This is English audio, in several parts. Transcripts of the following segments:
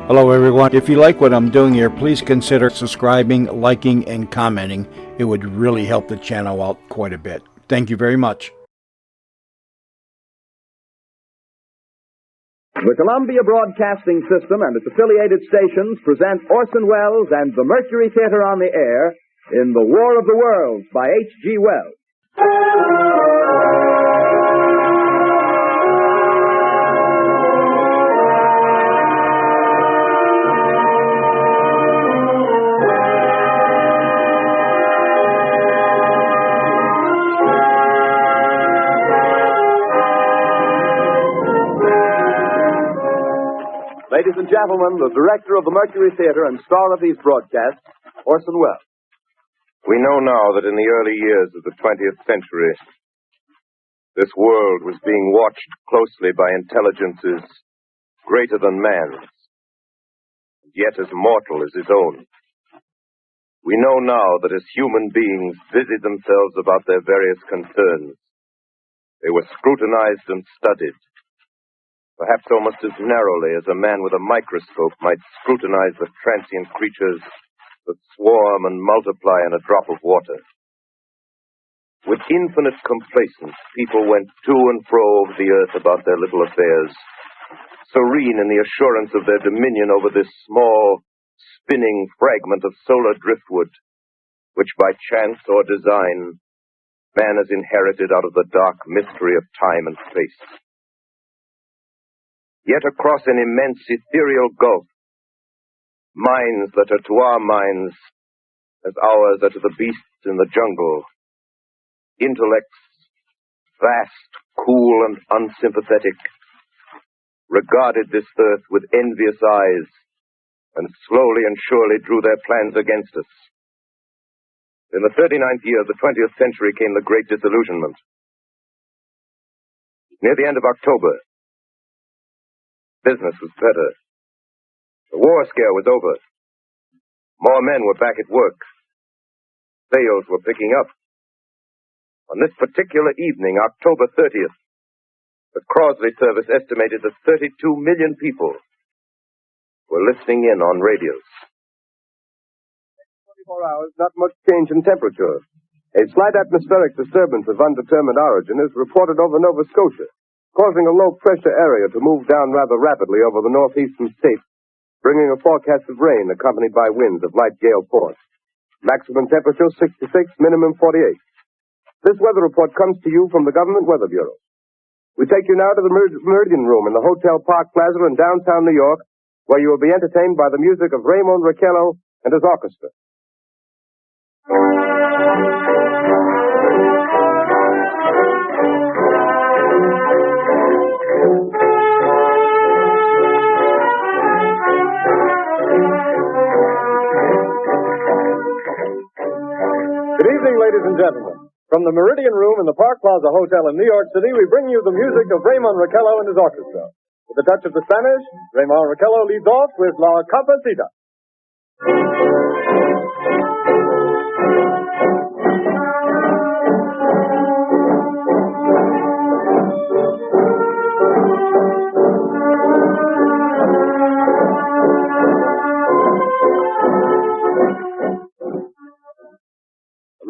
Hello, everyone. If you like what I'm doing here, please consider subscribing, liking, and commenting. It would really help the channel out quite a bit. Thank you very much. The Columbia Broadcasting System and its affiliated stations present Orson Welles and the Mercury Theater on the air in The War of the Worlds by H.G. Wells. Ladies and gentlemen, the director of the Mercury Theater and star of these broadcasts, Orson Welles. We know now that in the early years of the 20th century, this world was being watched closely by intelligences greater than man's, yet as mortal as his own. We know now that as human beings busied themselves about their various concerns, they were scrutinized and studied, perhaps almost as narrowly as a man with a microscope might scrutinize the transient creatures that swarm and multiply in a drop of water. With infinite complacence, people went to and fro over the earth about their little affairs, serene in the assurance of their dominion over this small, spinning fragment of solar driftwood, which by chance or design, man has inherited out of the dark mystery of time and space. Yet across an immense ethereal gulf, minds that are to our minds as ours are to the beasts in the jungle, intellects vast, cool, and unsympathetic, regarded this earth with envious eyes and slowly and surely drew their plans against us. In the 39th year of the 20th century came the Great Disillusionment. Near the end of October, business was better. The war scare was over. More men were back at work. Sales were picking up. On this particular evening, October 30th, the Crosley service estimated that 32 million people were listening in on radios. 24 hours, not much change in temperature. A slight atmospheric disturbance of undetermined origin is reported over Nova Scotia, causing a low-pressure area to move down rather rapidly over the northeastern states, bringing a forecast of rain accompanied by winds of light gale force. Maximum temperature 66, minimum 48. This weather report comes to you from the Government Weather Bureau. We take you now to the Meridian Room in the Hotel Park Plaza in downtown New York, where you will be entertained by the music of Raymond Raquello and his orchestra. Good evening, ladies and gentlemen. From the Meridian Room in the Park Plaza Hotel in New York City, we bring you the music of Raymond Raquello and his orchestra. With a touch of the Spanish, Raymond Raquello leads off with La Capacita.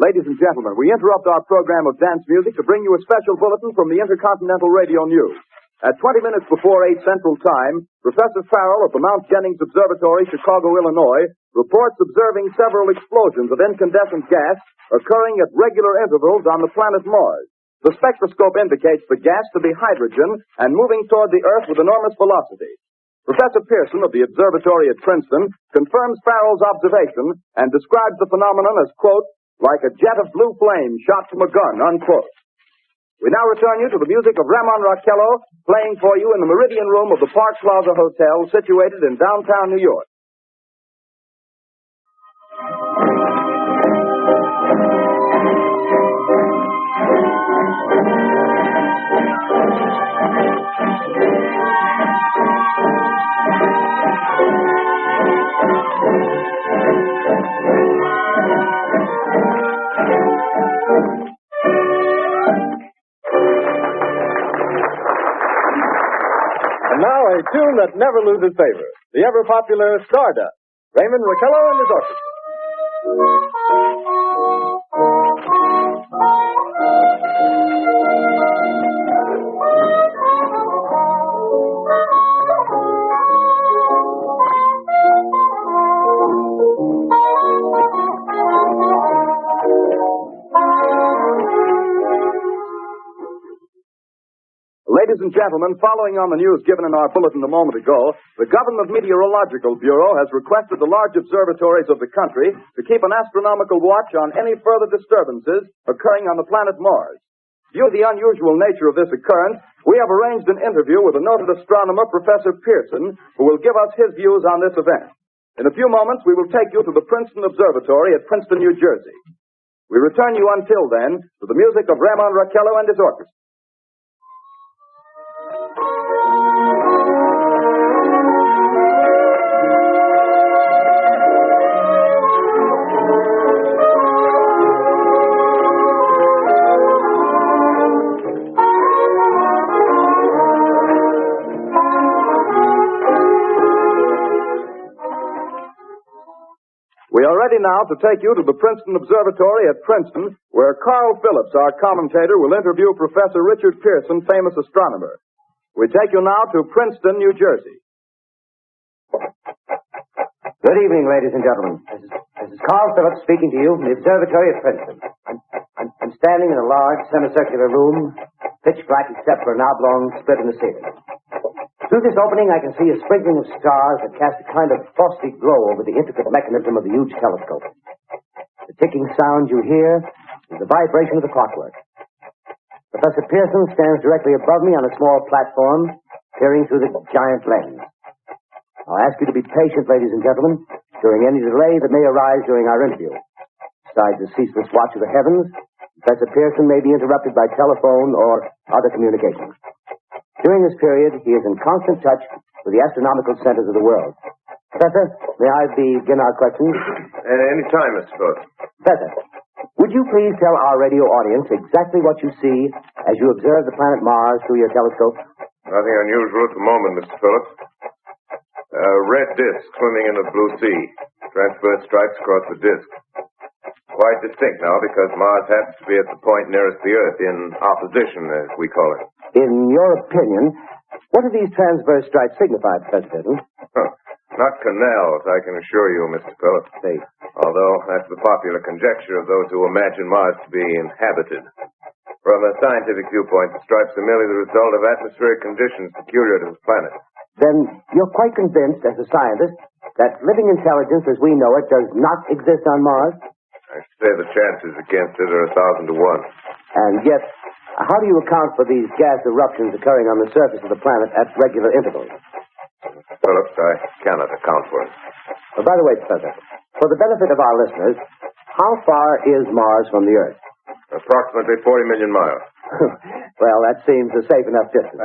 Ladies and gentlemen, we interrupt our program of dance music to bring you a special bulletin from the Intercontinental Radio News. At 20 minutes before 8 Central Time, Professor Farrell of the Mount Jennings Observatory, Chicago, Illinois, reports observing several explosions of incandescent gas occurring at regular intervals on the planet Mars. The spectroscope indicates the gas to be hydrogen and moving toward the Earth with enormous velocity. Professor Pearson of the observatory at Princeton confirms Farrell's observation and describes the phenomenon as, quote, like a jet of blue flame shot from a gun, unquote. We now return you to the music of Raymond Raquello, playing for you in the Meridian Room of the Park Plaza Hotel, situated in downtown New York. And now a tune that never loses favor. the ever-popular Stardust, Raymond Raquello and his orchestra. Ladies and gentlemen, following on the news given in our bulletin a moment ago, the Government Meteorological Bureau has requested the large observatories of the country to keep an astronomical watch on any further disturbances occurring on the planet Mars. Due to the unusual nature of this occurrence, we have arranged an interview with a noted astronomer, Professor Pearson, who will give us his views on this event. In a few moments, we will take you to the Princeton Observatory at Princeton, New Jersey. We return you until then to the music of Raymond Raquello and his orchestra. We are ready now to take you to the Princeton Observatory at Princeton, where Carl Phillips, our commentator, will interview Professor Richard Pearson, famous astronomer. We take you now to Princeton, New Jersey. Good evening, ladies and gentlemen. This is Carl Phillips speaking to you from the observatory at Princeton. I'm standing in a large semicircular room, pitch black except for an oblong split in the ceiling. Through this opening, I can see a sprinkling of stars that cast a kind of frosty glow over the intricate mechanism of the huge telescope. The ticking sound you hear is the vibration of the clockwork. Professor Pearson stands directly above me on a small platform, peering through the giant lens. I'll ask you to be patient, ladies and gentlemen, during any delay that may arise during our interview. Besides the ceaseless watch of the heavens, Professor Pearson may be interrupted by telephone or other communications. During this period, he is in constant touch with the astronomical centers of the world. Professor, may I begin our questions? Any time, Mr. Phillips. Professor, would you please tell our radio audience exactly what you see as you observe the planet Mars through your telescope? Nothing unusual at the moment, Mr. Phillips. A red disk swimming in the blue sea. Transverse stripes across the disk. Quite distinct now because Mars happens to be at the point nearest the Earth, in opposition, as we call it. In your opinion, what do these transverse stripes signify, Professor Pearson? Not canals, I can assure you, Mr. Phillips. Say, Although that's the popular conjecture of those who imagine Mars to be inhabited. From a scientific viewpoint, the stripes are merely the result of atmospheric conditions peculiar to the planet. then you're quite convinced, as a scientist, that living intelligence as we know it does not exist on Mars? I should say the chances against it are 1,000 to 1. And yet, how do you account for these gas eruptions occurring on the surface of the planet at regular intervals? Phillips, I cannot account for it. By the way, Professor, for the benefit of our listeners, how far is Mars from the Earth? Approximately 40 million miles. Well, that seems a safe enough distance.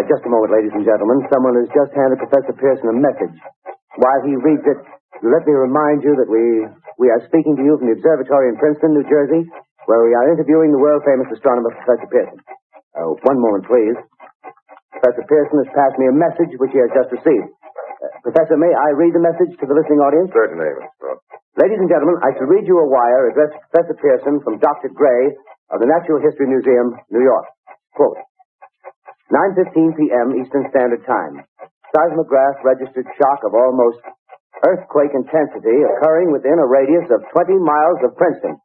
Just a moment, ladies and gentlemen. Someone has just handed Professor Pearson a message. While he reads it, let me remind you that we are speaking to you from the observatory in Princeton, New Jersey, where we are interviewing the world-famous astronomer, Professor Pearson. One moment, please. Professor Pearson has passed me a message which he has just received. Professor, may I read the message to the listening audience? Certainly, Mr. Phillips. Ladies and gentlemen, I shall read you a wire addressed to Professor Pearson from Dr. Gray of the Natural History Museum, New York. Quote, 9:15 p.m. Eastern Standard Time. Seismograph registered shock of almost earthquake intensity occurring within a radius of 20 miles of Princeton.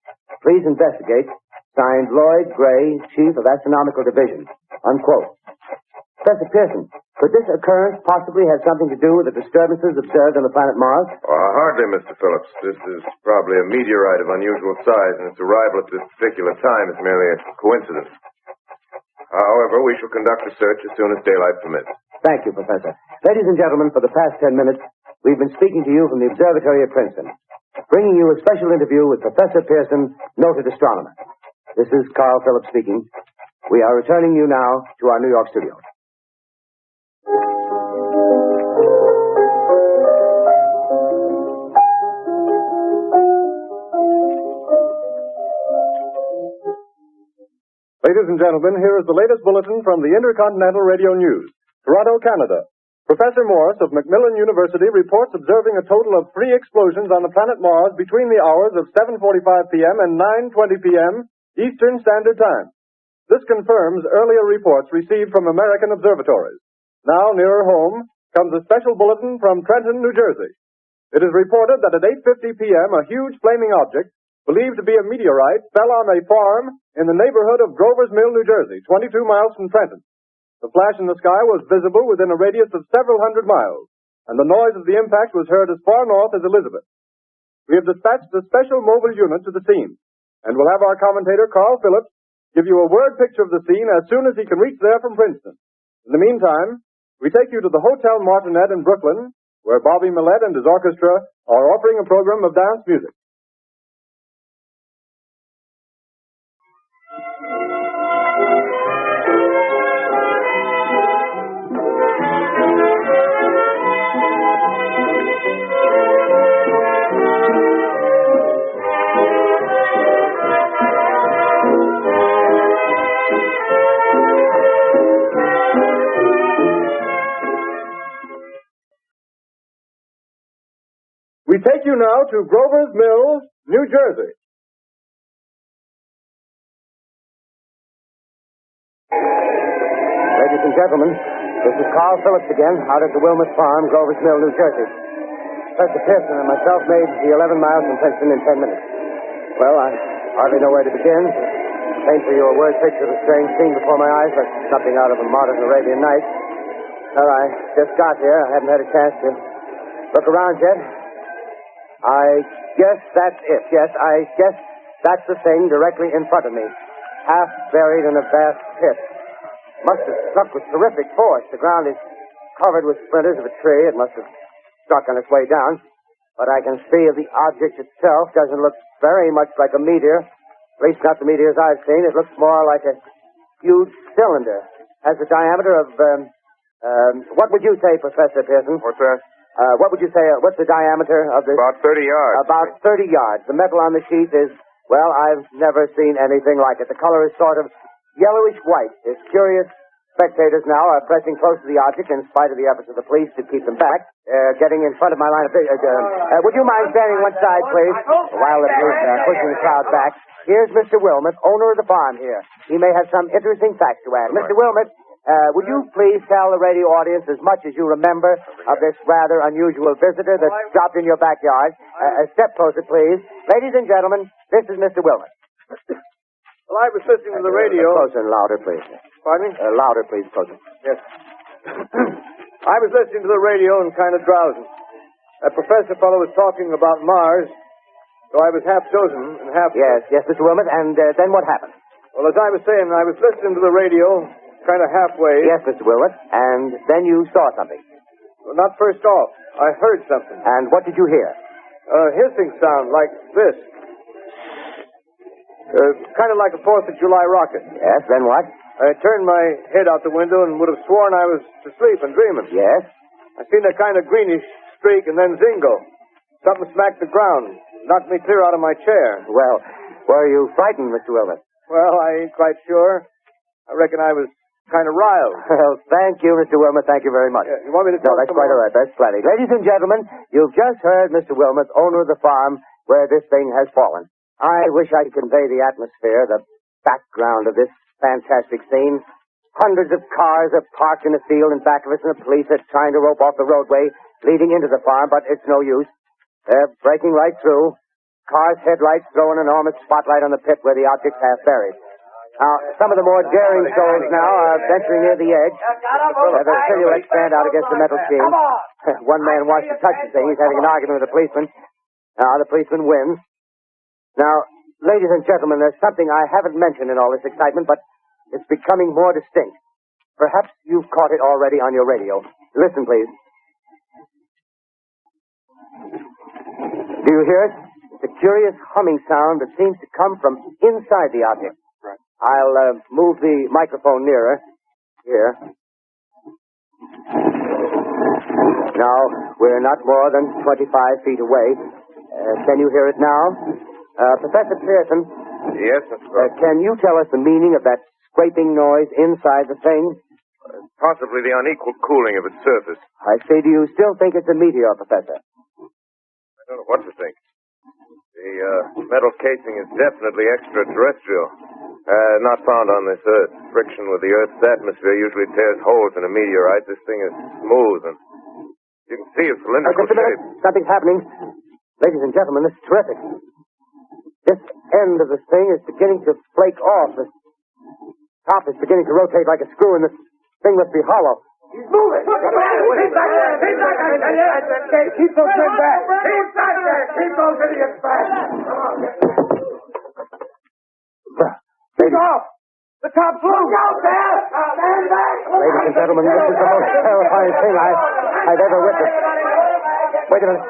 Please investigate. Signed, Lloyd Gray, Chief of Astronomical Division. Unquote. Professor Pearson, could this occurrence possibly have something to do with the disturbances observed on the planet Mars? Hardly, Mr. Phillips. This is probably a meteorite of unusual size, and its arrival at this particular time is merely a coincidence. However, we shall conduct a search as soon as daylight permits. Thank you, Professor. Ladies and gentlemen, for the past 10 minutes, we've been speaking to you from the observatory at Princeton, bringing you a special interview with Professor Pearson, noted astronomer. This is Carl Phillips speaking. We are returning you now to our New York studio. Ladies and gentlemen, here is the latest bulletin from the Intercontinental Radio News. Toronto, Canada. Professor Morse of Macmillan University reports observing a total of 3 explosions on the planet Mars between the hours of 7:45 p.m. and 9:20 p.m. Eastern Standard Time. This confirms earlier reports received from American observatories. Now, nearer home, comes a special bulletin from Trenton, New Jersey. It is reported that at 8:50 p.m., a huge flaming object, believed to be a meteorite, fell on a farm in the neighborhood of Grover's Mill, New Jersey, 22 miles from Trenton. The flash in the sky was visible within a radius of several hundred miles, and the noise of the impact was heard as far north as Elizabeth. We have dispatched a special mobile unit to the scene, and will have our commentator, Carl Phillips, give you a word picture of the scene as soon as he can reach there from Princeton. In the meantime, we take you to the Hotel Martinet in Brooklyn, where Bobby Millett and his orchestra are offering a program of dance music. We take you now to Grover's Mill, New Jersey. Ladies and gentlemen, this is Carl Phillips again, out at the Wilmot Farm, Grover's Mill, New Jersey. Professor Pearson and myself made the 11 miles from Princeton in 10 minutes. Well, I hardly know where to begin. Paint for you a word picture of a strange scene before my eyes, like something out of a modern Arabian night. Well, I just got here. I haven't had a chance to look around yet. I guess that's it. Yes, I guess that's the thing directly in front of me. Half buried in a vast pit. Must have struck with terrific force. The ground is covered with splinters of a tree. It must have struck on its way down. But I can see the object itself doesn't look very much like a meteor. At least not the meteors I've seen. It looks more like a huge cylinder. Has a diameter of, what would you say, Professor Pearson? What's that? What would you say, what's the diameter of this? About 30 yards. About 30 yards. The metal on the sheath is, well, I've never seen anything like it. The color is sort of yellowish white. There's curious spectators now are pressing close to the object in spite of the efforts of the police to keep them back. Getting in front of my line of vision. Would you mind standing one side, please? While the police are pushing the crowd back. Here's Mr. Wilmot, owner of the farm here. He may have some interesting facts to add. Mr. Wilmot, would you please tell the radio audience as much as you remember of this rather unusual visitor that dropped in your backyard? Step closer, please. Ladies and gentlemen, this is Mr. Wilmot. Well, I was listening to the radio. Closer and louder, please. Pardon me? Louder, please, closer. Yes. I was listening to the radio and kind of drowsing. That professor fellow was talking about Mars, so I was half chosen and half... Yes, Mr. Wilmot, and then what happened? Well, as I was saying, I was listening to the radio, kind of halfway. Yes, Mr. Wilmot, and then you saw something. Well, not first off. I heard something. And what did you hear? Hissing sound like this. Kind of like a 4th of July rocket. Yes, then what? I turned my head out the window and would have sworn I was asleep and dreaming. Yes? I seen a kind of greenish streak and then zingo. Something smacked the ground, knocked me clear out of my chair. Well, were you frightened, Mr. Wilmot? Well, I ain't quite sure. I reckon I was kind of riled. Well, thank you, Mr. Wilmot. Thank you very much. You want me to No, talk that's some quite more? all right. That's plenty. Ladies and gentlemen, you've just heard Mr. Wilmot, owner of the farm where this thing has fallen. I wish I could convey the atmosphere, the background of this fantastic scene. Hundreds of cars are parked in the field in back of us, and the police are trying to rope off the roadway leading into the farm, but it's no use. They're breaking right through. Cars' headlights throw an enormous spotlight on the pit where the object's half buried. Now, some of the more daring souls now are venturing near the edge. Their silhouettes stand out against the metal sheen. One man wants to touch the thing. He's having an argument with the policeman. Now, the policeman wins. Now, ladies and gentlemen, there's something I haven't mentioned in all this excitement, but it's becoming more distinct. Perhaps you've caught it already on your radio. Listen, please. Do you hear it? It's a curious humming sound that seems to come from inside the object. Right. I'll move the microphone nearer. Here. Now, we're not more than 25 feet away. Can you hear it now? Professor Pearson. Yes, Mr. Grover. Can you tell us the meaning of that scraping noise inside the thing? Possibly the unequal cooling of its surface. I say, do you still think it's a meteor, Professor? I don't know what to think. The metal casing is definitely extraterrestrial. Not found on this Earth. Friction with the Earth's atmosphere usually tears holes in a meteorite. This thing is smooth, and you can see its cylindrical Just a minute. shape. Something's happening. Ladies and gentlemen, this is terrific. This end of the thing is beginning to flake off. The top is beginning to rotate like a screw, and this thing must be hollow. He's moving. He's back there. He's back there. Keep those men back. He's back there. Keep those idiots back. Come on. He's off. The top flew. Look out there. Stand back. Ladies and gentlemen, this is the most terrifying thing I've ever witnessed. Wait a minute.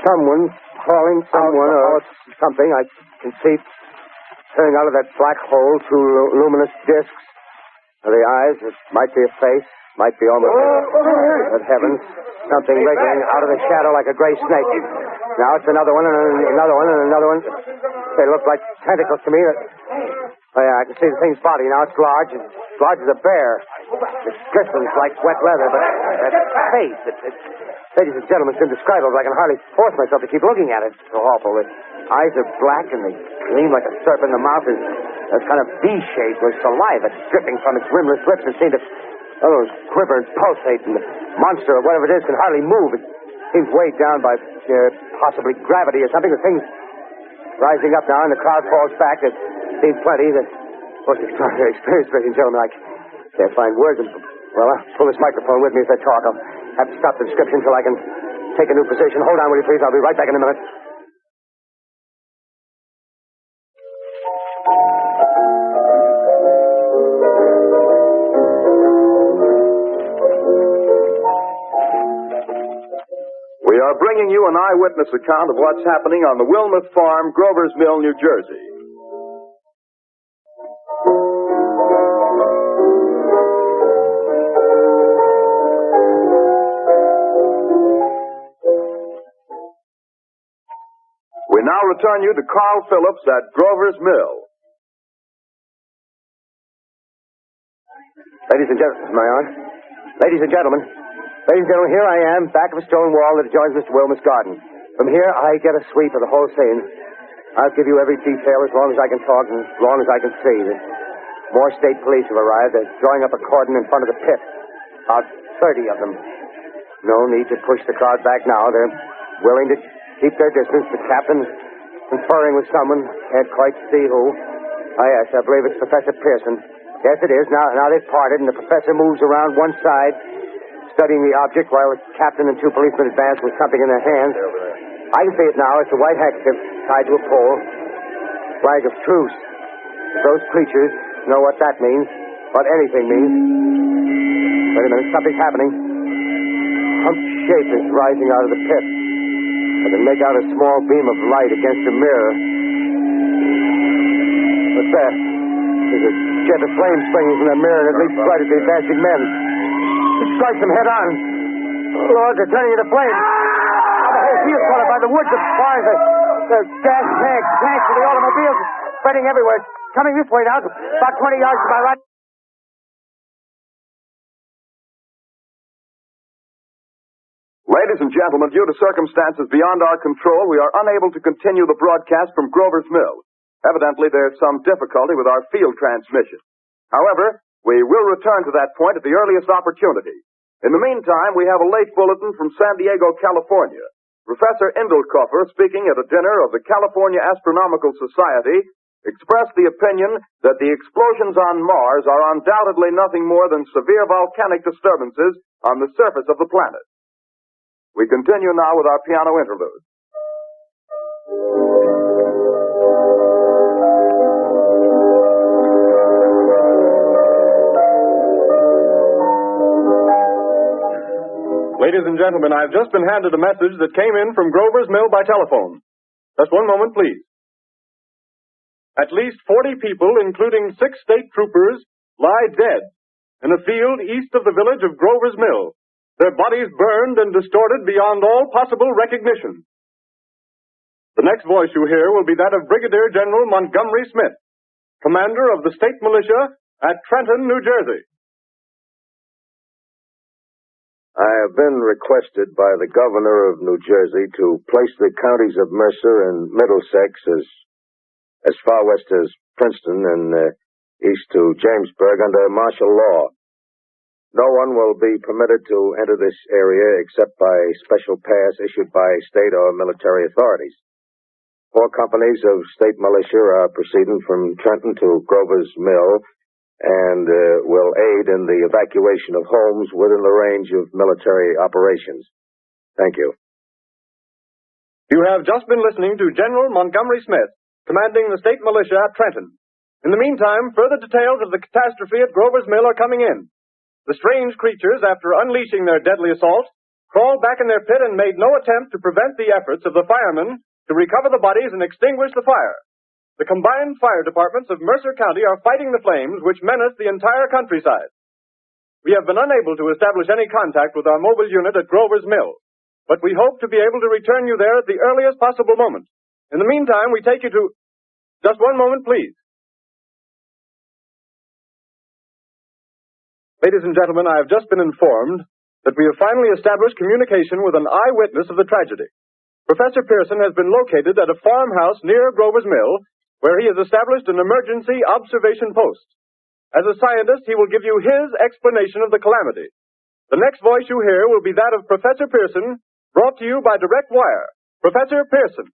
Someone's calling someone or something. I can see turning out of that black hole two luminous discs. The eyes, it might be a face, might be almost... Good heavens, something wriggling out of the shadow like a gray snake. Now it's another one, and another one, and another one. They look like tentacles to me. Oh, yeah, I can see the thing's body. Now it's large as a bear. It glistens like wet leather, but that face, ladies and gentlemen, it's indescribable. I can hardly force myself to keep looking at it. It's so awful. The eyes are black, and they gleam like a serpent. The mouth is a kind of V-shape with saliva dripping from its rimless lips and seem to quiver and pulsate. And the monster, or whatever it is, can hardly move. It seems weighed down by possibly gravity or something. The thing's rising up now, and the crowd falls back. There's seems plenty. The most extraordinary experience, ladies and gentlemen. I can't find words. Well, I'll pull this microphone with me as I talk. I'll have to stop the description until I can take a new position. Hold on, will you please? I'll be right back in a minute. We are bringing you an eyewitness account of what's happening on the Wilmuth Farm, Grover's Mill, New Jersey. We now return you to Carl Phillips at Grover's Mill. Ladies and gentlemen, am I on? Ladies and gentlemen, here I am, back of a stone wall that adjoins Mr. Wilmuth's garden. From here, I get a sweep of the whole scene. I'll give you every detail as long as I can talk and as long as I can see. More state police have arrived. They're drawing up a cordon in front of the pit. About 30 of them. No need to push the crowd back now. They're willing to keep their distance. The captain's conferring with someone. Can't quite see who. Oh, yes, I believe it's Professor Pearson. Yes, it is. Now they've parted, and the professor moves around one side, studying the object while the captain and two policemen advance with something in their hands. I can see it now. It's a white handkerchief tied to a pole. Flag of truce. If those creatures know what that means, what anything means. Wait a minute, something's happening. Humped shape is rising out of the pit. I can make out a small beam of light against a mirror. What's that? There's a jet of flame springing from the mirror and it leaps right at the advancing men. It strikes them head on. Oh, Lord, they're turning into flames. The whole field's caught up by the woods, the barns, the gas tanks for the automobiles spreading everywhere. It's coming this way now, about 20 yards to my right. Ladies and gentlemen, due to circumstances beyond our control, we are unable to continue the broadcast from Grover's Mill. Evidently, there's some difficulty with our field transmission. However, we will return to that point at the earliest opportunity. In the meantime, we have a late bulletin from San Diego, California. Professor Indelkoffer, speaking at a dinner of the California Astronomical Society, expressed the opinion that the explosions on Mars are undoubtedly nothing more than severe volcanic disturbances on the surface of the planet. We continue now with our piano interlude. Ladies and gentlemen, I've just been handed a message that came in from Grover's Mill by telephone. Just one moment, please. At least 40 people, including 6 state troopers, lie dead in a field east of the village of Grover's Mill. Their bodies burned and distorted beyond all possible recognition. The next voice you hear will be that of Brigadier General Montgomery Smith, commander of the state militia at Trenton, New Jersey. I have been requested by the governor of New Jersey to place the counties of Mercer and Middlesex as far west as Princeton and east to Jamesburg under martial law. No one will be permitted to enter this area except by special pass issued by state or military authorities. 4 companies of state militia are proceeding from Trenton to Grover's Mill and will aid in the evacuation of homes within the range of military operations. Thank you. You have just been listening to General Montgomery Smith, commanding the state militia at Trenton. In the meantime, further details of the catastrophe at Grover's Mill are coming in. The strange creatures, after unleashing their deadly assault, crawled back in their pit and made no attempt to prevent the efforts of the firemen to recover the bodies and extinguish the fire. The combined fire departments of Mercer County are fighting the flames which menace the entire countryside. We have been unable to establish any contact with our mobile unit at Grover's Mill, but we hope to be able to return you there at the earliest possible moment. In the meantime, we take you to... Just one moment, please. Ladies and gentlemen, I have just been informed that we have finally established communication with an eyewitness of the tragedy. Professor Pearson has been located at a farmhouse near Grover's Mill, where he has established an emergency observation post. As a scientist, he will give you his explanation of the calamity. The next voice you hear will be that of Professor Pearson, brought to you by direct wire. Professor Pearson.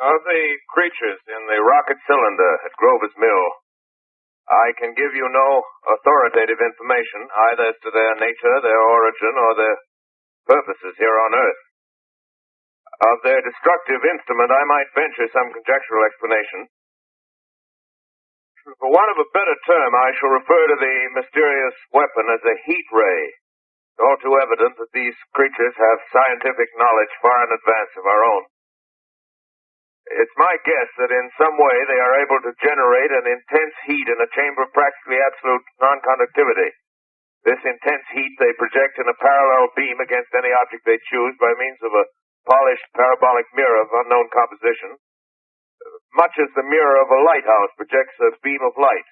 Of the creatures in the rocket cylinder at Grover's Mill, I can give you no authoritative information either as to their nature, their origin, or their purposes here on Earth. Of their destructive instrument, I might venture some conjectural explanation. For want of a better term, I shall refer to the mysterious weapon as a heat ray. It's all too evident that these creatures have scientific knowledge far in advance of our own. It's my guess that in some way they are able to generate an intense heat in a chamber of practically absolute non-conductivity. This intense heat they project in a parallel beam against any object they choose by means of a polished parabolic mirror of unknown composition, much as the mirror of a lighthouse projects a beam of light.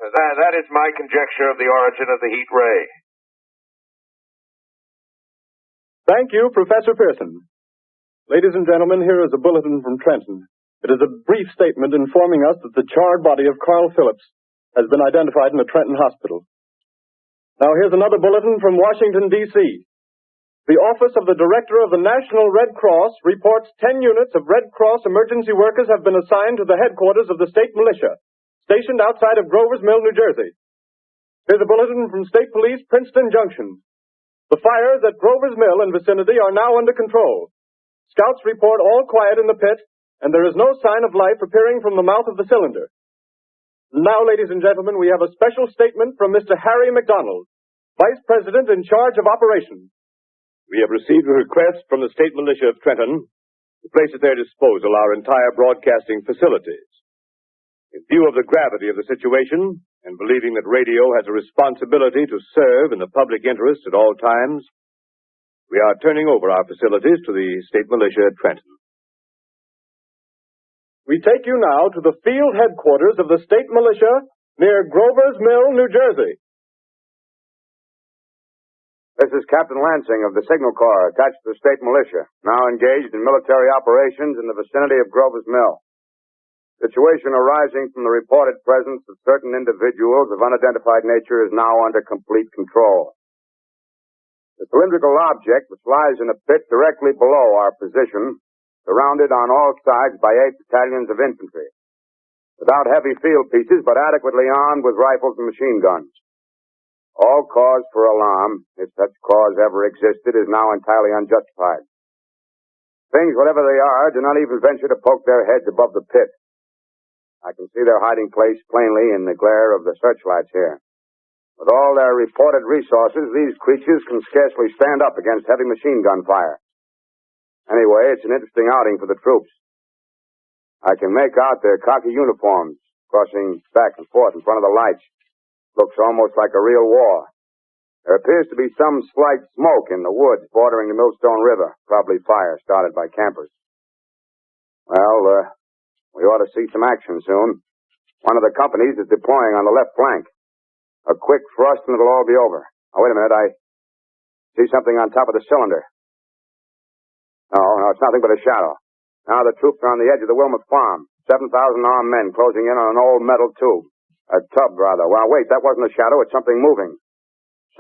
That is my conjecture of the origin of the heat ray. Thank you, Professor Pearson. Ladies and gentlemen, here is a bulletin from Trenton. It is a brief statement informing us that the charred body of Carl Phillips has been identified in the Trenton Hospital. Now here's another bulletin from Washington, D.C. The Office of the Director of the National Red Cross reports 10 units of Red Cross emergency workers have been assigned to the headquarters of the state militia, stationed outside of Grover's Mill, New Jersey. Here's a bulletin from State Police, Princeton Junction. The fires at Grover's Mill and vicinity are now under control. Scouts report all quiet in the pit, and there is no sign of life appearing from the mouth of the cylinder. Now, ladies and gentlemen, we have a special statement from Mr. Harry McDonald, Vice President in charge of operations. We have received a request from the State Militia of Trenton to place at their disposal our entire broadcasting facilities. In view of the gravity of the situation, and believing that radio has a responsibility to serve in the public interest at all times, we are turning over our facilities to the State Militia at Trenton. We take you now to the field headquarters of the State Militia near Grover's Mill, New Jersey. This is Captain Lansing of the Signal Corps, attached to the State Militia, now engaged in military operations in the vicinity of Grover's Mill. Situation arising from the reported presence of certain individuals of unidentified nature is now under complete control. The cylindrical object, which lies in a pit directly below our position, surrounded on all sides by 8 battalions of infantry, without heavy field pieces, but adequately armed with rifles and machine guns. All cause for alarm, if such cause ever existed, is now entirely unjustified. Things, whatever they are, do not even venture to poke their heads above the pit. I can see their hiding place plainly in the glare of the searchlights here. With all their reported resources, these creatures can scarcely stand up against heavy machine gun fire. Anyway, it's an interesting outing for the troops. I can make out their khaki uniforms crossing back and forth in front of the lights. Looks almost like a real war. There appears to be some slight smoke in the woods bordering the Millstone River, probably fire started by campers. Well, we ought to see some action soon. One of the companies is deploying on the left flank. A quick thrust and it'll all be over. Now, wait a minute. I see something on top of the cylinder. No, it's nothing but a shadow. Now the troops are on the edge of the Wilmot Farm. 7,000 armed men closing in on an old metal tube. A tub, rather. Well, wait, that wasn't a shadow. It's something moving.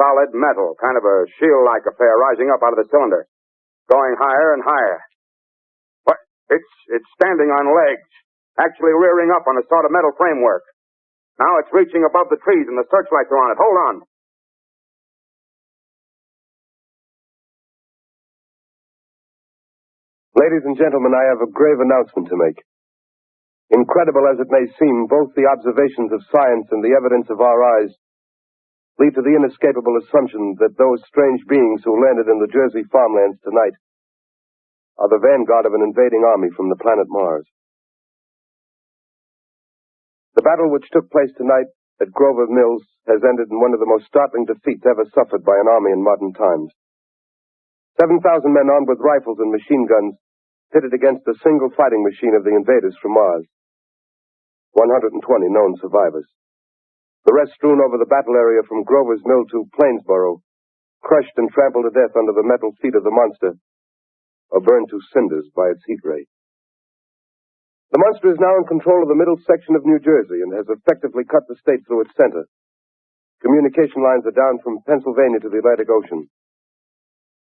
Solid metal, kind of a shield-like affair rising up out of the cylinder. Going higher and higher. What? It's standing on legs. Actually rearing up on a sort of metal framework. Now it's reaching above the trees and the searchlights are on it. Hold on. Ladies and gentlemen, I have a grave announcement to make. Incredible as it may seem, both the observations of science and the evidence of our eyes lead to the inescapable assumption that those strange beings who landed in the Jersey farmlands tonight are the vanguard of an invading army from the planet Mars. The battle which took place tonight at Grover Mills has ended in one of the most startling defeats ever suffered by an army in modern times. 7,000 men armed with rifles and machine guns pitted against a single fighting machine of the invaders from Mars. 120 known survivors. The rest strewn over the battle area from Grover's Mill to Plainsboro, crushed and trampled to death under the metal feet of the monster, or burned to cinders by its heat ray. The monster is now in control of the middle section of New Jersey and has effectively cut the state through its center. Communication lines are down from Pennsylvania to the Atlantic Ocean.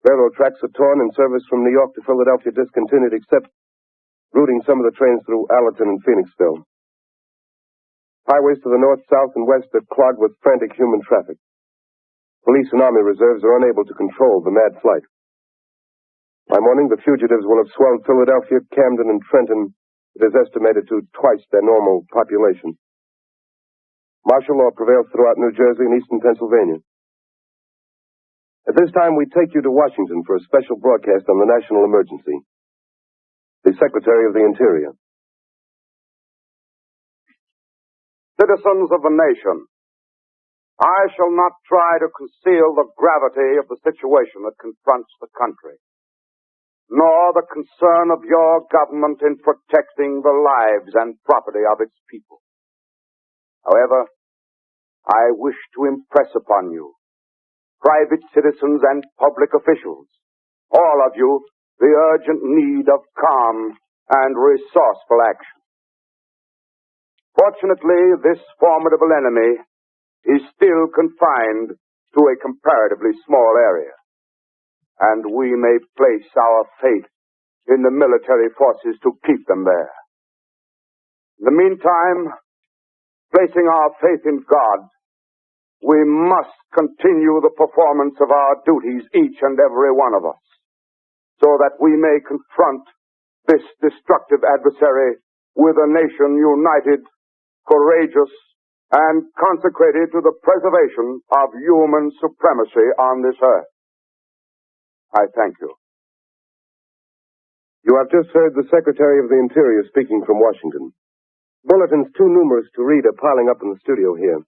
Railroad tracks are torn and service from New York to Philadelphia discontinued except routing some of the trains through Allerton and Phoenixville. Highways to the north, south, and west are clogged with frantic human traffic. Police and army reserves are unable to control the mad flight. By morning, the fugitives will have swelled Philadelphia, Camden, and Trenton. It is estimated to twice their normal population. Martial law prevails throughout New Jersey and eastern Pennsylvania. At this time, we take you to Washington for a special broadcast on the national emergency. The Secretary of the Interior. Citizens of the nation, I shall not try to conceal the gravity of the situation that confronts the country, nor the concern of your government in protecting the lives and property of its people. However, I wish to impress upon you, private citizens and public officials, all of you, the urgent need of calm and resourceful action. Fortunately, this formidable enemy is still confined to a comparatively small area, and we may place our faith in the military forces to keep them there. In the meantime, placing our faith in God, we must continue the performance of our duties, each and every one of us, so that we may confront this destructive adversary with a nation united, courageous, and consecrated to the preservation of human supremacy on this earth. I thank you. You have just heard the Secretary of the Interior speaking from Washington. Bulletins too numerous to read are piling up in the studio here.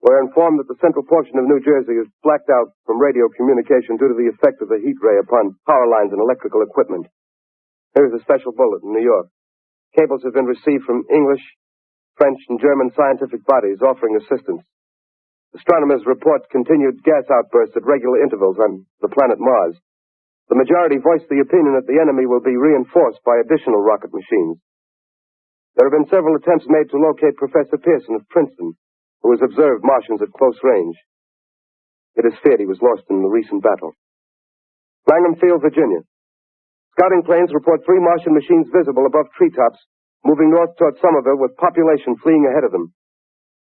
We're informed that the central portion of New Jersey is blacked out from radio communication due to the effect of the heat ray upon power lines and electrical equipment. Here's a special bulletin in New York. Cables have been received from English, French, and German scientific bodies offering assistance. Astronomers report continued gas outbursts at regular intervals on the planet Mars. The majority voiced the opinion that the enemy will be reinforced by additional rocket machines. There have been several attempts made to locate Professor Pearson of Princeton, who has observed Martians at close range. It is feared he was lost in the recent battle. Langham Field, Virginia. Scouting planes report 3 Martian machines visible above treetops, moving north toward Somerville with population fleeing ahead of them.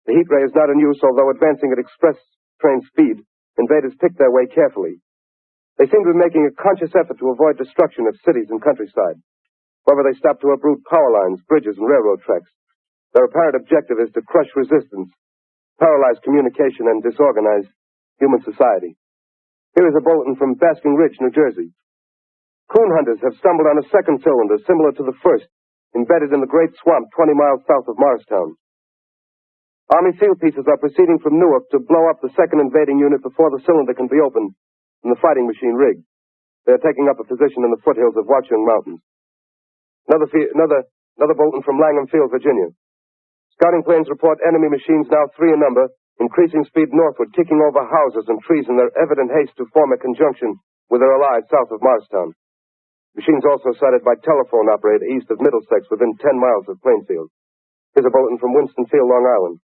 The heat ray is not in use, although advancing at express train speed, invaders pick their way carefully. They seem to be making a conscious effort to avoid destruction of cities and countryside. However, they stop to uproot power lines, bridges, and railroad tracks. Their apparent objective is to crush resistance, paralyze communication, and disorganize human society. Here is a bulletin from Basking Ridge, New Jersey. Coon hunters have stumbled on a second cylinder similar to the first, embedded in the great swamp 20 miles south of Morristown. Army field pieces are proceeding from Newark to blow up the second invading unit before the cylinder can be opened and the fighting machine rigged. They are taking up a position in the foothills of Watchung Mountains. Another bulletin from Langham Field, Virginia. Scouting planes report enemy machines now 3 in number, increasing speed northward, kicking over houses and trees in their evident haste to form a conjunction with their allies south of Morristown. Machines also sighted by telephone operator east of Middlesex within 10 miles of Plainfield. Here's a bulletin from Winston-Field, Long Island.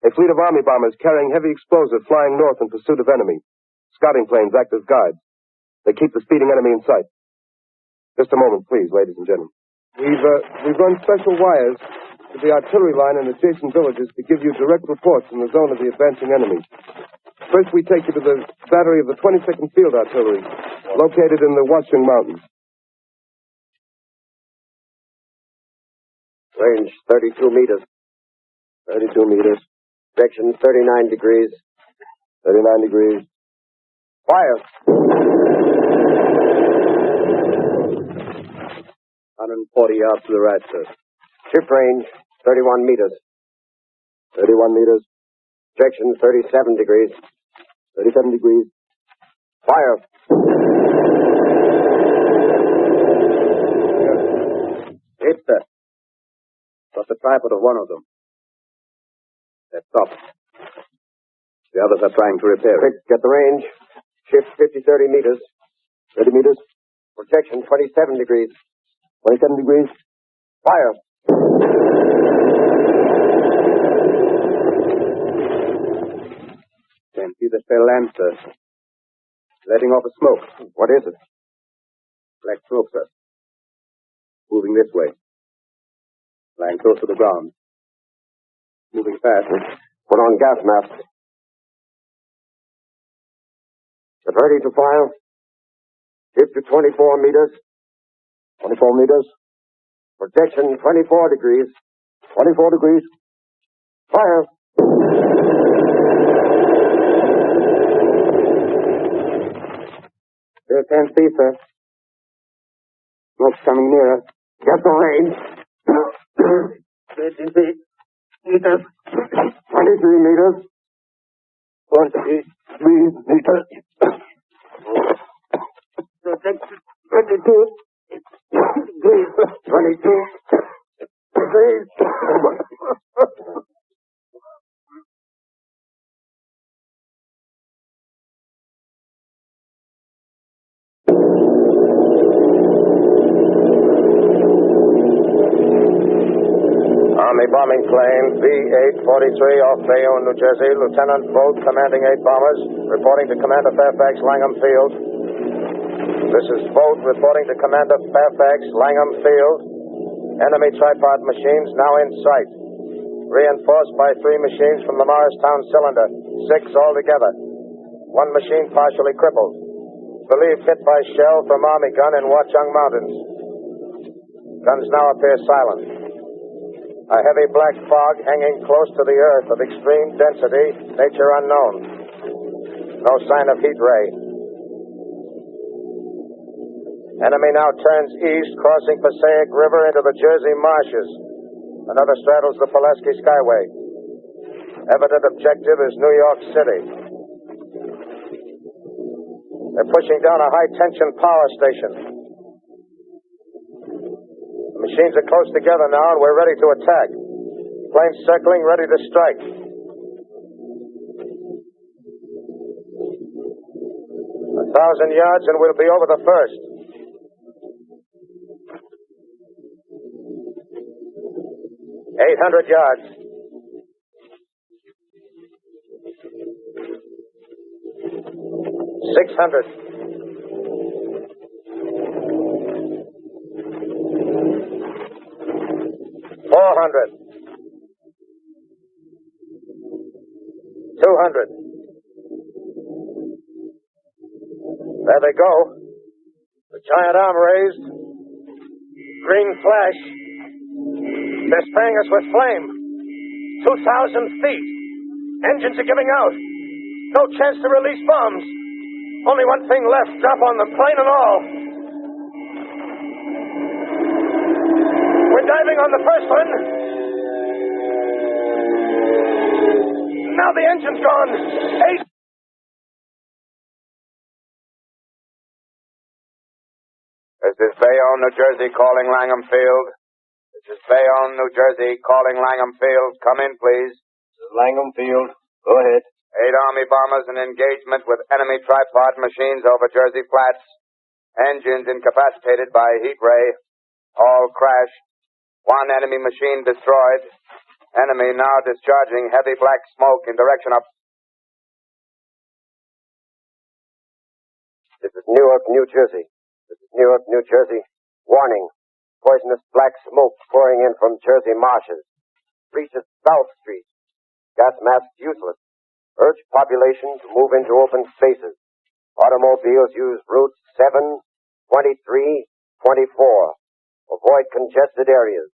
A fleet of Army bombers carrying heavy explosive flying north in pursuit of enemy. Scouting planes act as guides. They keep the speeding enemy in sight. Just a moment, please, ladies and gentlemen. We've run special wires to the artillery line and adjacent villages to give you direct reports in the zone of the advancing enemy. First, we take you to the battery of the 22nd Field Artillery, located in the Washing Mountains. Range 32 meters. 32 meters. Section 39 degrees. 39 degrees. Fire. 140 yards to the right, sir. Ship range 31 meters. 31 meters. Section 37 degrees. 37 degrees. Fire. Hit that. Got the tripod of one of them. They're stopped. The others are trying to repair it. Quick, get the range. Shift 30 meters. 30 meters. Protection 27 degrees. 27 degrees. Fire. Can't see the spell land, sir. Letting off a smoke. What is it? Black smoke, sir. Moving this way. Lying close to the ground. Moving fast. Put on gas mask. Get ready to fire. Shift to 24 meters. 24 meters. Protection 24 degrees. 24 degrees. Fire. Still can't see, sir. Smoke's coming nearer. Get the range. 23 meters. 23 meters. 23 meters. Protection 22 degrees. 22 degrees. Army bombing plane V-843 off Bayonne, New Jersey. Lieutenant Bolt, commanding 8 bombers, reporting to Commander Fairfax, Langham Field. This is Bolt reporting to Commander Fairfax, Langham Field. Enemy tripod machines now in sight. Reinforced by 3 machines from the Morristown cylinder. 6 altogether. 1 machine partially crippled. Believed hit by shell from Army gun in Watchung Mountains. Guns now appear silent. A heavy black fog hanging close to the earth of extreme density, nature unknown. No sign of heat ray. Enemy now turns east, crossing Passaic River into the Jersey marshes. Another straddles the Pulaski Skyway. Evident objective is New York City. They're pushing down a high-tension power station. The machines are close together now, and we're ready to attack. Planes circling, ready to strike. 1,000 yards, and we'll be over the first. 800 yards. 600. 400. 200. There they go. The giant arm raised. Green flash. They're spraying us with flame. 2,000 feet. Engines are giving out. No chance to release bombs. Only one thing left. Drop on them, plane and all. We're diving on the first one. Now the engine's gone. 8. This is Bayonne, New Jersey, calling Langham Field. This is Bayonne, New Jersey, calling Langham Field. Come in, please. This is Langham Field. Go ahead. 8 Army bombers in engagement with enemy tripod machines over Jersey Flats. Engines incapacitated by heat ray. All crashed. 1 enemy machine destroyed. Enemy now discharging heavy black smoke in direction of... This is Newark, New Jersey. This is Newark, New Jersey. Warning. Poisonous black smoke pouring in from Jersey marshes. Reaches South Street. Gas masks useless. Urge population to move into open spaces. Automobiles use routes 7, 23, 24. Avoid congested areas.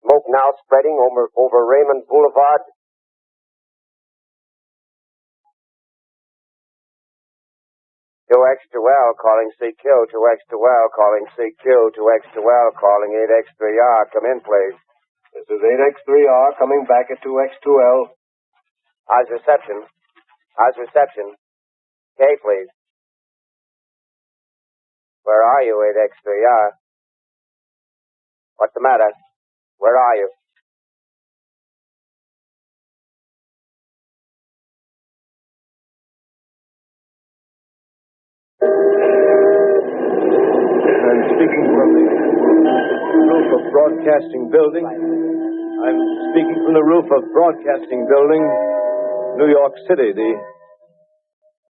Smoke now spreading over Raymond Boulevard. L calling CQ, 2X2L calling CQ, 2X2L calling 8X3R. Come in, please. This is 8X3R coming back at 2X2L. How's reception? K, please. Where are you, 8X3R? What's the matter? Where are you? I'm speaking from the roof of Broadcasting Building. New York City. The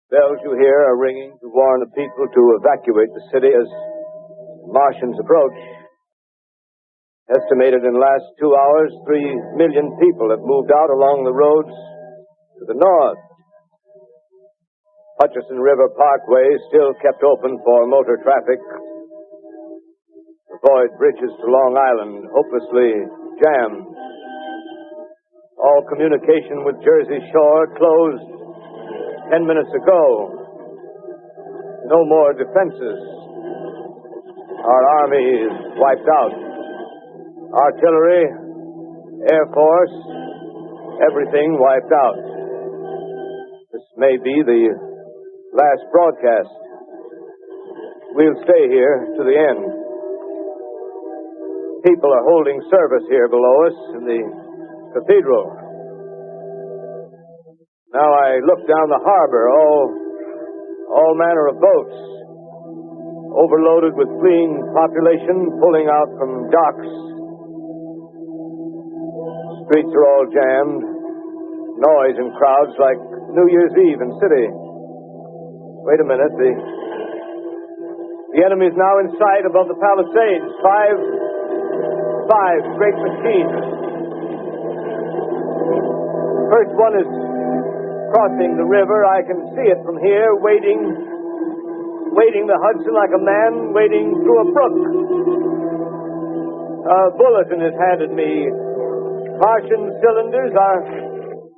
bells you hear are ringing to warn the people to evacuate the city as Martians approach. Estimated in the last 2 hours, 3 million people have moved out along the roads to the north. Hutchison River Parkway is still kept open for motor traffic. Avoid bridges to Long Island, hopelessly jammed. All communication with Jersey Shore closed 10 minutes ago. No more defenses. Our army is wiped out. Artillery, Air Force, everything wiped out. This may be the last broadcast. We'll stay here to the end. People are holding service here below us in the cathedral. Now I look down the harbor, all manner of boats, overloaded with fleeing population pulling out from docks. Streets are all jammed. Noise and crowds like New Year's Eve in city. Wait a minute. The enemy's now in sight above the Palisades. Five great machines. First one is crossing the river. I can see it from here, wading the Hudson like a man wading through a brook. A bulletin is handed me. Martian cylinders are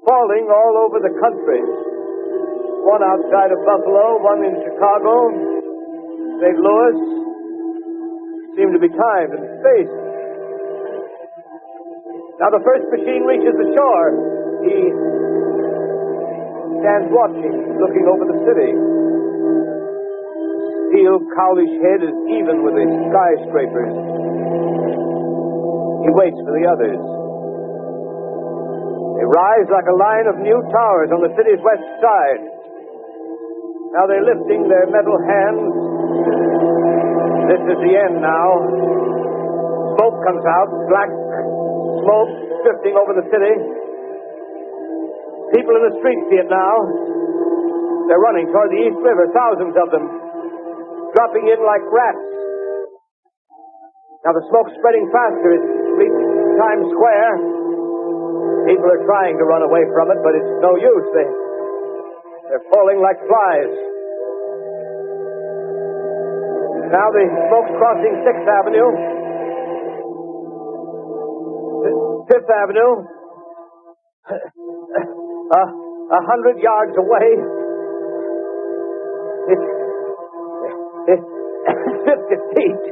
falling all over the country. One outside of Buffalo, one in Chicago, St. Louis. Seem to be timed and spaced. Now the first machine reaches the shore. He stands watching, looking over the city. Steel cowlish head is even with the skyscrapers. He waits for the others. They rise like a line of new towers on the city's west side. Now they're lifting their metal hands. This is the end now. Smoke comes out, black smoke drifting over the city. People in the streets see it now. They're running toward the East River, thousands of them, dropping in like rats. Now the smoke's spreading faster. It's reached Times Square. People are trying to run away from it, but it's no use. They're falling like flies. Now the smoke's crossing 6th Avenue. 5th Avenue. 100 yards away. It's 50 feet.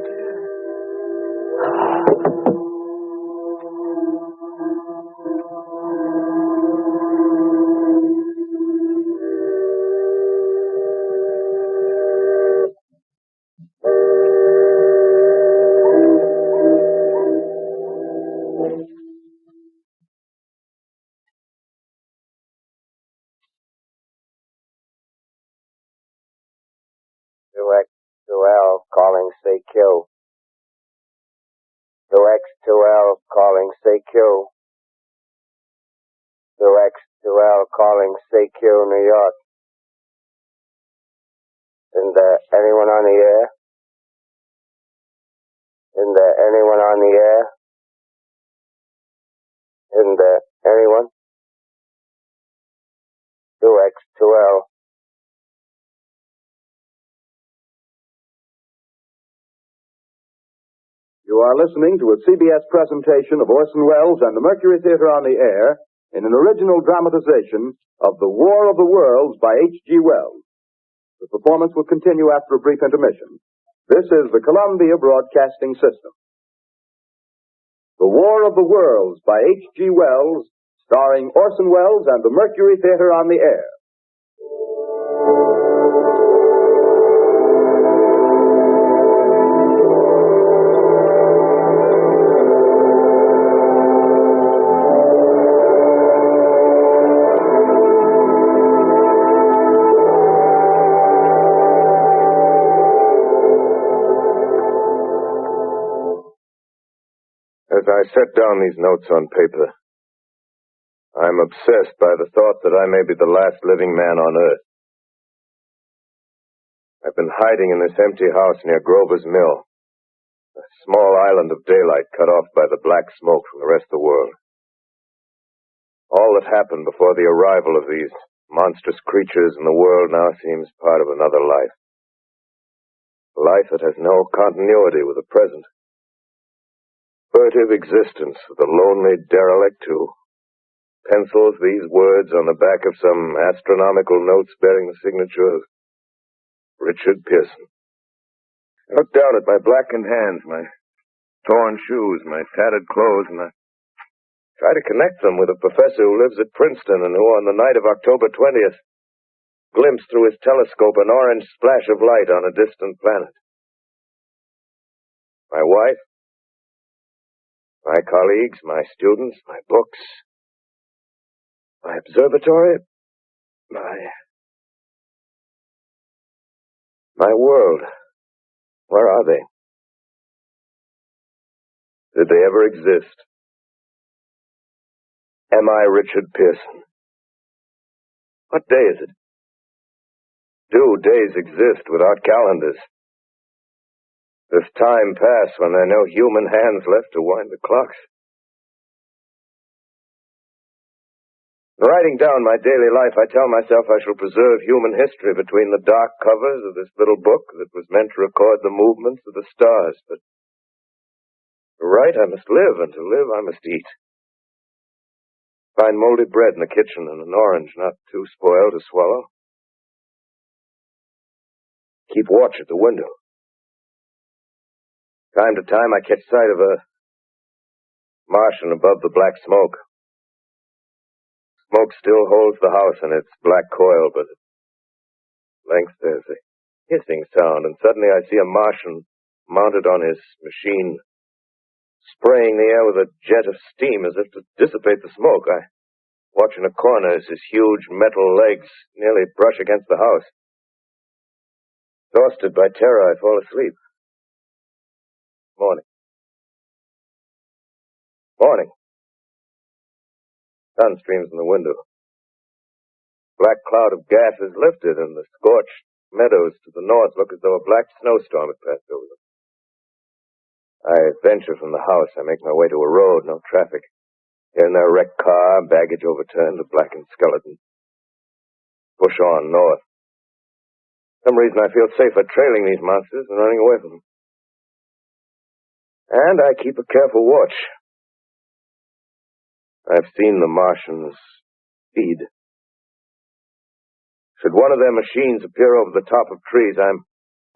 calling CQ. 2X2L calling CQ. 2X2L calling CQ, New York. Isn't there anyone on the air? Isn't there anyone on the air? Isn't there anyone? 2X2L. You are listening to a CBS presentation of Orson Welles and the Mercury Theater on the Air in an original dramatization of The War of the Worlds by H.G. Wells. The performance will continue after a brief intermission. This is the Columbia Broadcasting System. The War of the Worlds by H.G. Wells, starring Orson Welles and the Mercury Theater on the Air. As I set down these notes on paper, I'm obsessed by the thought that I may be the last living man on Earth. I've been hiding in this empty house near Grover's Mill, a small island of daylight cut off by the black smoke from the rest of the world. All that happened before the arrival of these monstrous creatures in the world now seems part of another life. A life that has no continuity with the present. Furtive existence of the lonely derelict who pencils these words on the back of some astronomical notes bearing the signature of Richard Pearson. I look down at my blackened hands, my torn shoes, my tattered clothes, and I try to connect them with a professor who lives at Princeton and who, on the night of October 20th, glimpsed through his telescope an orange splash of light on a distant planet. My wife, my colleagues, my students, my books, my observatory, my world. Where are they? Did they ever exist? Am I Richard Pearson? What day is it? Do days exist without calendars? Does time pass when there are no human hands left to wind the clocks? In writing down my daily life, I tell myself I shall preserve human history between the dark covers of this little book that was meant to record the movements of the stars. But to write, I must live, and to live, I must eat. Find moldy bread in the kitchen and an orange not too spoiled to swallow. Keep watch at the window. Time to time, I catch sight of a Martian above the black smoke. Smoke still holds the house in its black coil, but at length there's a hissing sound, and suddenly I see a Martian mounted on his machine, spraying the air with a jet of steam as if to dissipate the smoke. I watch in a corner as his huge metal legs nearly brush against the house. Exhausted by terror, I fall asleep. Morning. Sun streams in the window. Black cloud of gas is lifted, and the scorched meadows to the north look as though a black snowstorm had passed over them. I venture from the house. I make my way to a road, no traffic. Here and there, a wrecked car, baggage overturned, a blackened skeleton. Push on north. For some reason, I feel safer trailing these monsters than running away from them. And I keep a careful watch. I've seen the Martians feed. Should one of their machines appear over the top of trees, I'm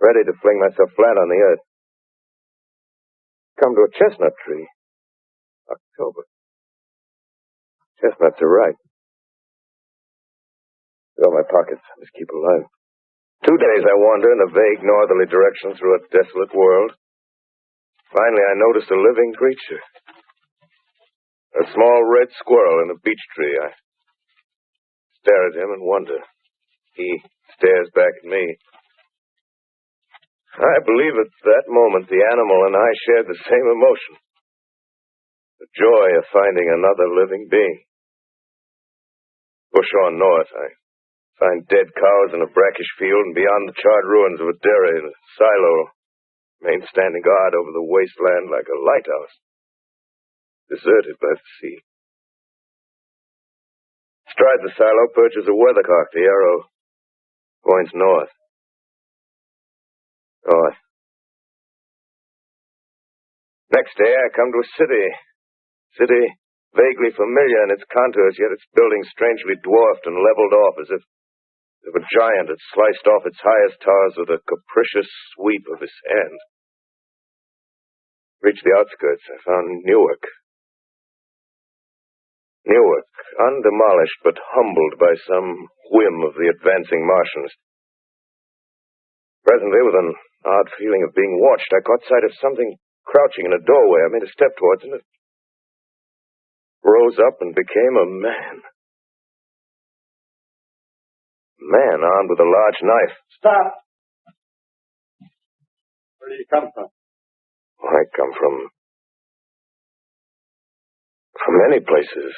ready to fling myself flat on the earth. Come to a chestnut tree. October. Chestnuts are ripe. Fill my pockets. Just keep alive. 2 days I wander in a vague northerly direction through a desolate world. Finally, I notice a living creature. A small red squirrel in a beech tree. I stare at him and wonder. He stares back at me. I believe at that moment the animal and I shared the same emotion. The joy of finding another living being. Push on north, I find dead cows in a brackish field, and beyond the charred ruins of a dairy and a silo, remain standing guard over the wasteland like a lighthouse, deserted by the sea. Astride the silo perches a weathercock. The arrow points north. North. Next day, I come to a city. City vaguely familiar in its contours, yet its buildings strangely dwarfed and leveled off as if a giant had sliced off its highest towers with a capricious sweep of his hand. Reached the outskirts, I found Newark. Newark, undemolished but humbled by some whim of the advancing Martians. Presently, with an odd feeling of being watched, I caught sight of something crouching in a doorway. I made a step towards it, and it rose up and became a man. A man armed with a large knife. Stop! Where do you come from? I come from many places.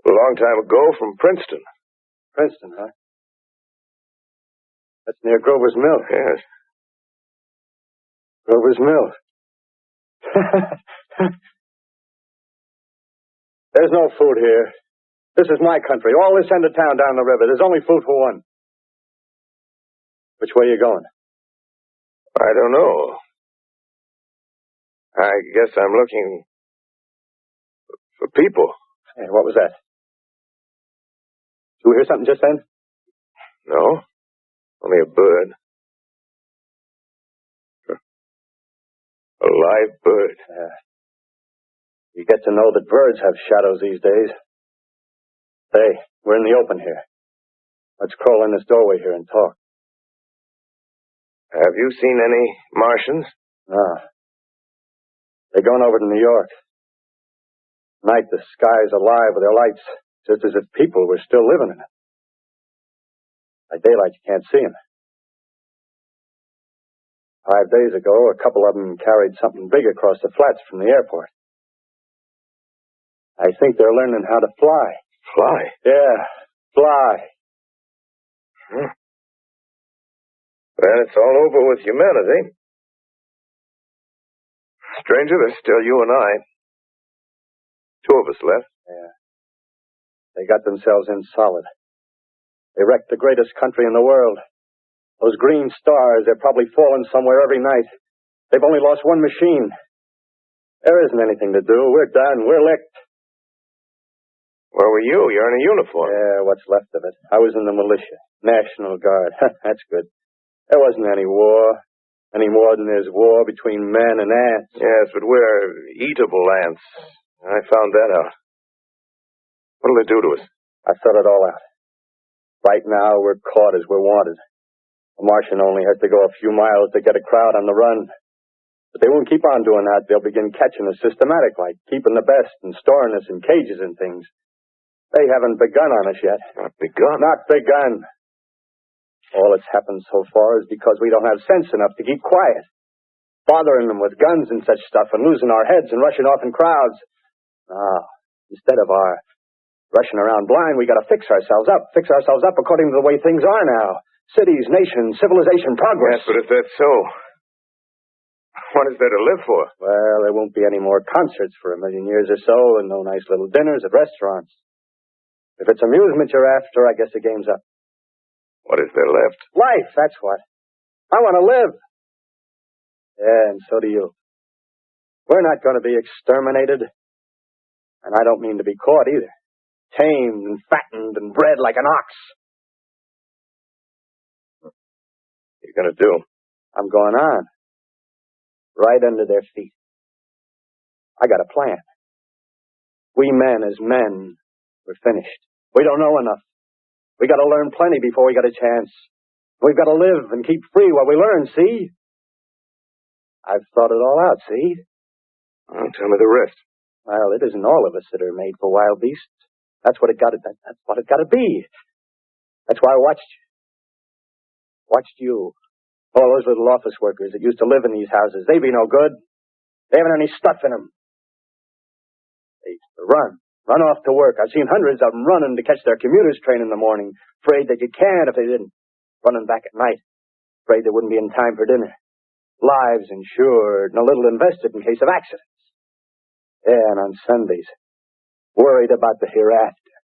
A long time ago, from Princeton. Princeton, huh? That's near Grover's Mill. Yes. Grover's Mill. There's no food here. This is my country. All this end of town down the river. There's only food for one. Which way are you going? I don't know. I guess I'm looking for people. Hey, what was that? Did you hear something just then? No. Only a bird. A live bird. Yeah. You get to know that birds have shadows these days. Hey, we're in the open here. Let's crawl in this doorway here and talk. Have you seen any Martians? No. They're going over to New York. Night, the sky's alive with their lights, just as if people were still living in it. By daylight, you can't see them. 5 days ago, a couple of them carried something big across the flats from the airport. I think they're learning how to fly. Fly? Yeah, fly. Well, it's all over with humanity. Stranger, there's still you and I. 2 of us left. Yeah. They got themselves in solid. They wrecked the greatest country in the world. Those green stars, they're probably falling somewhere every night. They've only lost one machine. There isn't anything to do. We're done. We're licked. Where were you? You're in a uniform. Yeah, what's left of it. I was in the militia. National Guard. That's good. There wasn't any war. Any more than there's war between men and ants. Yes, but we're eatable ants. I found that out. What'll they do to us? I thought it all out. Right now, we're caught as we're wanted. A Martian only has to go a few miles to get a crowd on the run. But they won't keep on doing that. They'll begin catching us systematic, like keeping the best and storing us in cages and things. They haven't begun on us yet. Not begun? Not begun. All that's happened so far is because we don't have sense enough to keep quiet. Bothering them with guns and such stuff and losing our heads and rushing off in crowds. Ah, instead of our rushing around blind, we got to fix ourselves up according to the way things are now. Cities, nations, civilization, progress. Yes, but if that's so, what is there to live for? Well, there won't be any more concerts for 1,000,000 years or so, and no nice little dinners at restaurants. If it's amusement you're after, I guess the game's up. What is there left? Life, that's what. I want to live. Yeah, and so do you. We're not going to be exterminated. And I don't mean to be caught either. Tamed and fattened and bred like an ox. What are you going to do? I'm going on. Right under their feet. I got a plan. We men as men, we're finished. We don't know enough. We got to learn plenty before we got a chance. We've got to live and keep free while we learn, see? I've thought it all out, see? Well, tell me the rest. Well, it isn't all of us that are made for wild beasts. That's what it got to. That's what it got to be. That's why I watched you. All those little office workers that used to live in these houses, they be no good. They haven't any stuff in them. They used to run off to work. I've seen hundreds of them running to catch their commuter's train in the morning, afraid that you can't if they didn't. Running back at night, afraid they wouldn't be in time for dinner. Lives insured and a little invested in case of accidents. Yeah, and on Sundays, worried about the hereafter.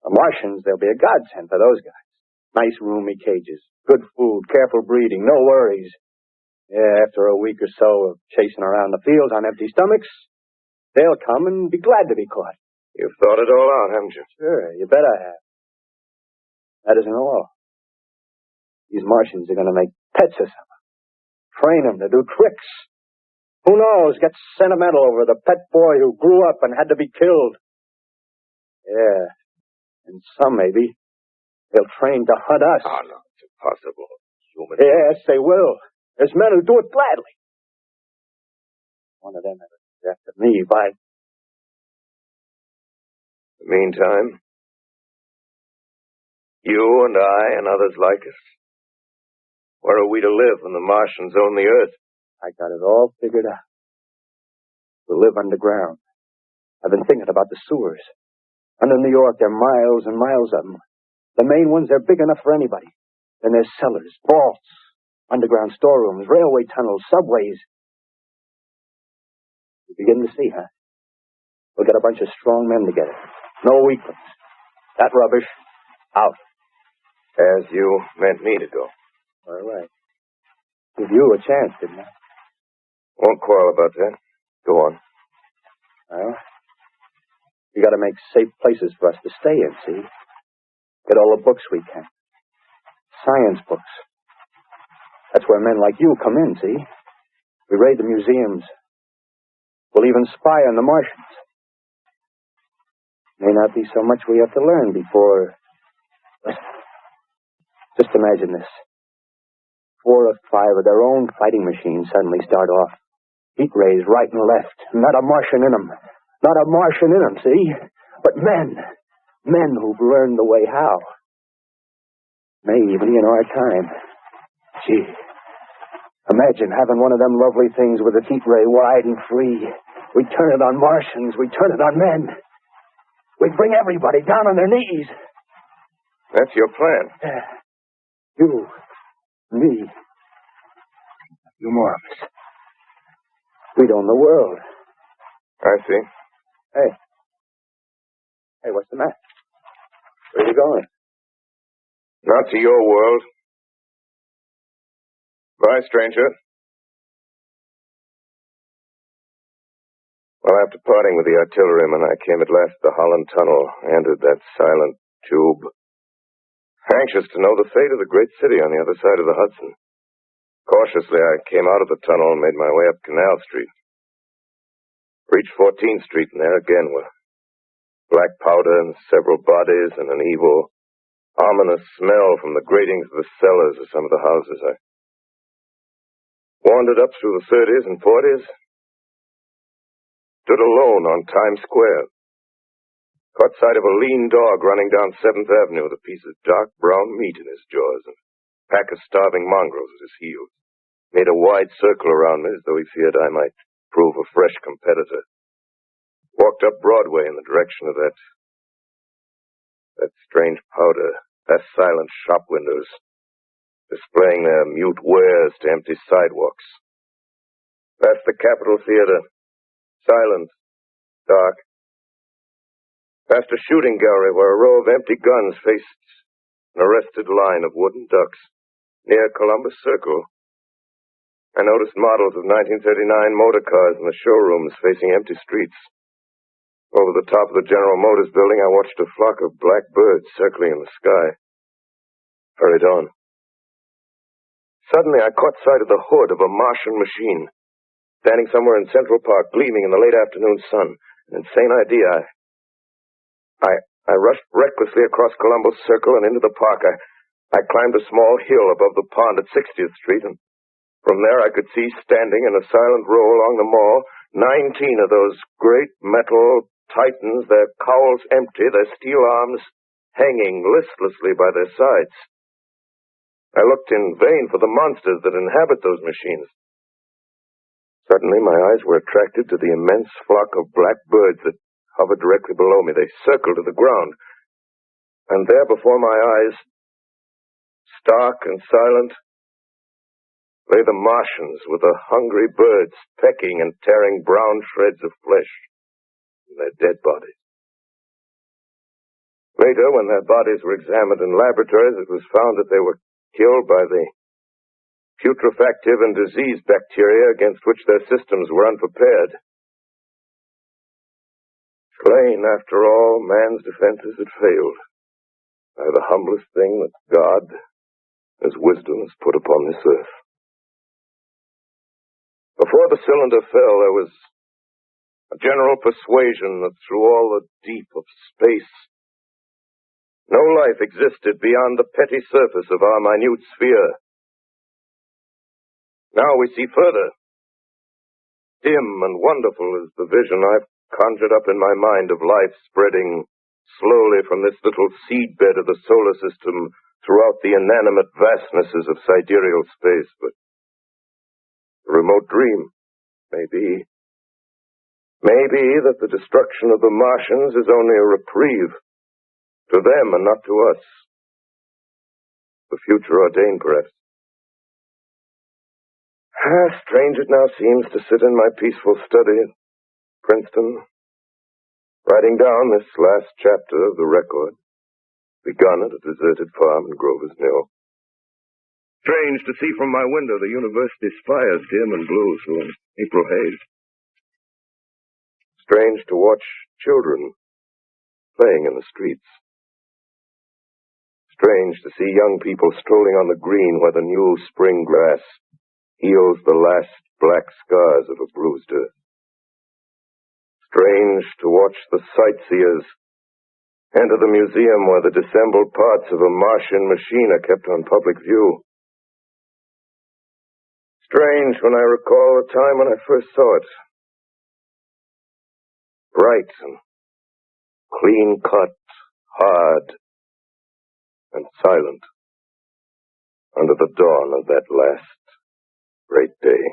The Martians, they'll be a godsend for those guys. Nice roomy cages, good food, careful breeding, no worries. Yeah, after a week or so of chasing around the fields on empty stomachs, they'll come and be glad to be caught. You've thought it all out, haven't you? Sure, you bet I have. That isn't all. These Martians are going to make pets of some. Train them to do tricks. Who knows, get sentimental over the pet boy who grew up and had to be killed. Yeah, and some maybe they'll train to hunt us. Oh, no, it's impossible. Human. Yes, they will. There's men who do it gladly. One of them ever after me, by... In the meantime, you and I and others like us, where are we to live when the Martians own the Earth? I got it all figured out. We'll live underground. I've been thinking about the sewers. Under New York, there are miles and miles of them. The main ones, they're big enough for anybody. Then there's cellars, vaults, underground storerooms, railway tunnels, subways. You begin to see, huh? We'll get a bunch of strong men together. No weaklings. That rubbish, out. As you meant me to go. All right. Give you a chance, didn't I? Won't quarrel about that. Go on. Well, we got to make safe places for us to stay in, see? Get all the books we can. Science books. That's where men like you come in, see? We raid the museums. We'll even spy on the Martians. May not be so much we have to learn before... Just imagine this. 4 or 5 of their own fighting machines suddenly start off. Heat rays right and left. Not a Martian in them. Not a Martian in them, see? But men. Men who've learned the way how. Maybe in our time. Gee. Imagine having one of them lovely things with a heat ray wide and free. We turn it on Martians. We turn it on men. We'd bring everybody down on their knees. That's your plan. You. Me. A few more of us. We'd own the world. I see. Hey, what's the matter? Where are you going? Not to your world. Bye, stranger. Well, after parting with the artilleryman, I came at last to the Holland Tunnel, entered that silent tube. Anxious to know the fate of the great city on the other side of the Hudson. Cautiously, I came out of the tunnel and made my way up Canal Street. Reached 14th Street, and there again were black powder and several bodies and an evil, ominous smell from the gratings of the cellars of some of the houses. I wandered up through the 30s and 40s, stood alone on Times Square, caught sight of a lean dog running down 7th Avenue with a piece of dark brown meat in his jaws and a pack of starving mongrels at his heels. Made a wide circle around me as though he feared I might prove a fresh competitor. Walked up Broadway in the direction of that strange powder, past silent shop windows, displaying their mute wares to empty sidewalks. Past the Capitol Theater, silent, dark. Past a shooting gallery where a row of empty guns faced an arrested line of wooden ducks. Near Columbus Circle, I noticed models of 1939 motor cars in the showrooms facing empty streets. Over the top of the General Motors building, I watched a flock of black birds circling in the sky. Hurried on. Suddenly, I caught sight of the hood of a Martian machine, standing somewhere in Central Park, gleaming in the late afternoon sun. An insane idea. I rushed recklessly across Columbus Circle and into the park. I climbed a small hill above the pond at 60th Street, and from there I could see standing in a silent row along the mall 19 of those great metal titans, their cowls empty, their steel arms hanging listlessly by their sides. I looked in vain for the monsters that inhabit those machines. Suddenly, my eyes were attracted to the immense flock of black birds that hovered directly below me. They circled to the ground. And there before my eyes, stark and silent, lay the Martians with the hungry birds pecking and tearing brown shreds of flesh from their dead bodies. Later, when their bodies were examined in laboratories, it was found that they were killed by the putrefactive and diseased bacteria against which their systems were unprepared. Slain, after all, man's defenses had failed by the humblest thing that God, as wisdom, has put upon this earth. Before the cylinder fell, there was a general persuasion that through all the deep of space, no life existed beyond the petty surface of our minute sphere. Now we see further. Dim and wonderful is the vision I've conjured up in my mind of life spreading slowly from this little seedbed of the solar system throughout the inanimate vastnesses of sidereal space. But a remote dream, maybe that the destruction of the Martians is only a reprieve to them and not to us. The future ordained, perhaps. Strange it now seems to sit in my peaceful study at Princeton, writing down this last chapter of the record, begun at a deserted farm in Grover's Mill. Strange to see from my window the university spires dim and blue through an April haze. Strange to watch children playing in the streets. Strange to see young people strolling on the green where the new spring grass heals the last black scars of a bruised earth. Strange to watch the sightseers enter the museum where the dissembled parts of a Martian machine are kept on public view. Strange when I recall the time when I first saw it. Bright and clean-cut, hard and silent under the dawn of that last great day.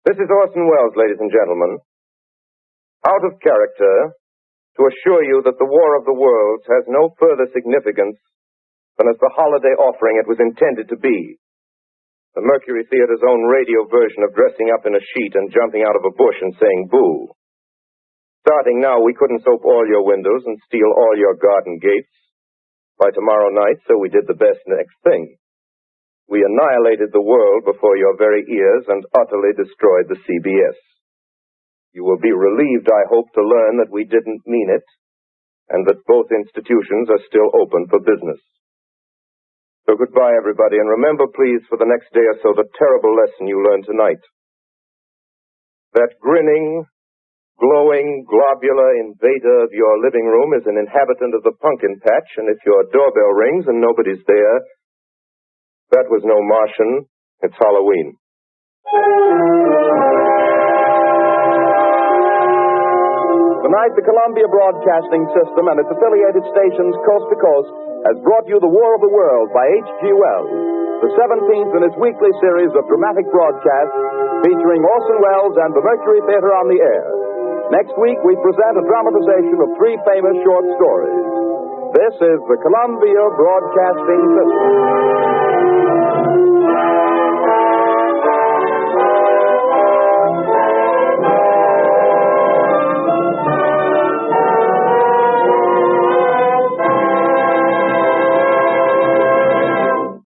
This is Orson Welles, ladies and gentlemen. Out of character, to assure you that the War of the Worlds has no further significance than as the holiday offering it was intended to be. The Mercury Theater's own radio version of dressing up in a sheet and jumping out of a bush and saying boo. Starting now, we couldn't soap all your windows and steal all your garden gates. By tomorrow night, so we did the best next thing. We annihilated the world before your very ears and utterly destroyed the CBS. You will be relieved, I hope, to learn that we didn't mean it, and that both institutions are still open for business. So goodbye, everybody, and remember, please, for the next day or so, the terrible lesson you learned tonight. That grinning, glowing, globular invader of your living room is an inhabitant of the pumpkin patch, and if your doorbell rings and nobody's there, that was no Martian, it's Halloween. Tonight, the Columbia Broadcasting System and its affiliated stations coast to coast has brought you The War of the World by H.G. Wells, the 17th in its weekly series of dramatic broadcasts featuring Orson Welles and the Mercury Theater on the air. Next week, we present a dramatization of 3 famous short stories. This is the Columbia Broadcasting System.